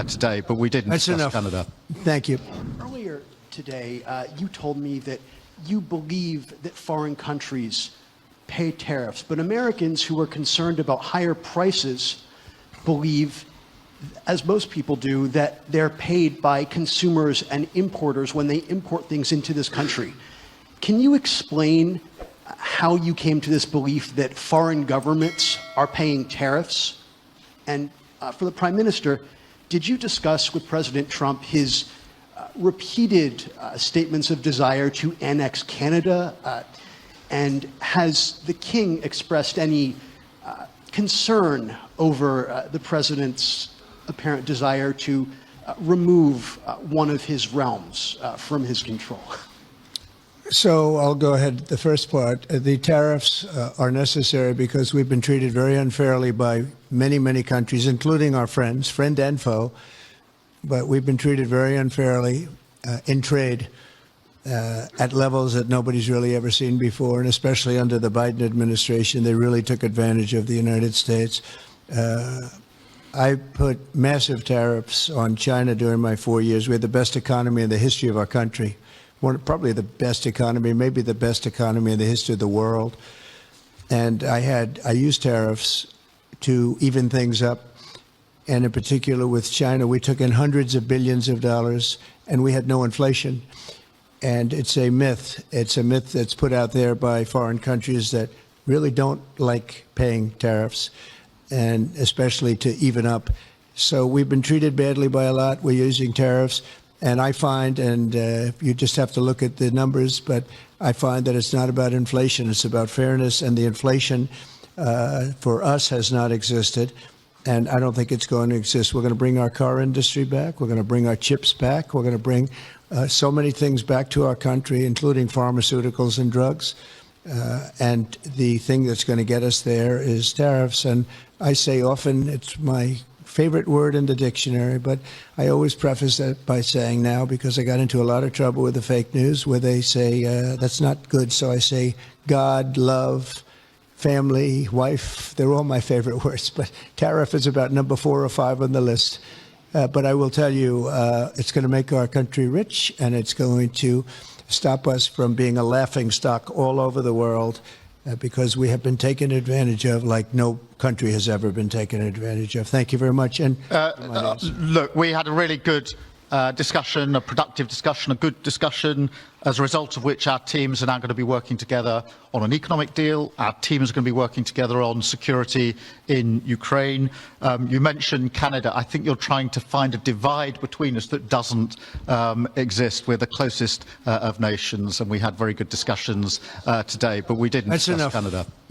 today, but we didn't discuss Canada. Thank you. Earlier today, you told me that you believe that foreign countries pay tariffs, but Americans who are concerned about higher prices believe, as most people do, that they're paid by consumers and importers when they import things into this country. Can you explain how you came to this belief that foreign governments are paying tariffs? And for the Prime Minister, did you discuss with President Trump his repeated statements of desire to annex Canada? And has the King expressed any concern over the President's apparent desire to remove one of his realms from his control? So I'll go ahead. The first part, the tariffs are necessary because we've been treated very unfairly by many, many countries, including our friends, friend and foe. But we've been treated very unfairly in trade at levels that nobody's really ever seen before, and especially under the Biden administration, they really took advantage of the United States. I put massive tariffs on China during my 4 years. We had the best economy in the history of our country. Probably the best economy, maybe the best economy in the history of the world. And I used tariffs to even things up. And in particular with China, we took in hundreds of billions of dollars and we had no inflation. And it's a myth. It's a myth that's put out there by foreign countries that really don't like paying tariffs, and especially to even up. So we've been treated badly by a lot. We're using tariffs. And I find, and you just have to look at the numbers, but I find that it's not about inflation. It's about fairness. And the inflation for us has not existed. And I don't think it's going to exist. We're going to bring our car industry back. We're going to bring our chips back. We're going to bring so many things back to our country, including pharmaceuticals and drugs. And the thing that's going to get us there is tariffs. And I say often it's my favorite word in the dictionary, but I always preface that by saying now, because I got into a lot of trouble with the fake news where they say that's not good. So I say God, love, family, wife, they're all my favorite words, but tariff is about number 4 or 5 on the list. But I will tell you, it's going to make our country rich, and it's going to stop us from being a laughing stock all over the world, because we have been taken advantage of like no country has ever been taken advantage of. Thank you very much. And look, we had a really good discussion, a productive discussion, a good discussion, as a result of which our teams are now going to be working together on an economic deal. Our teams are going to be working together on security in Ukraine. You mentioned Canada. I think you're trying to find a divide between us that doesn't exist. We're the closest of nations, and we had very good discussions today, but we didn't discuss Canada.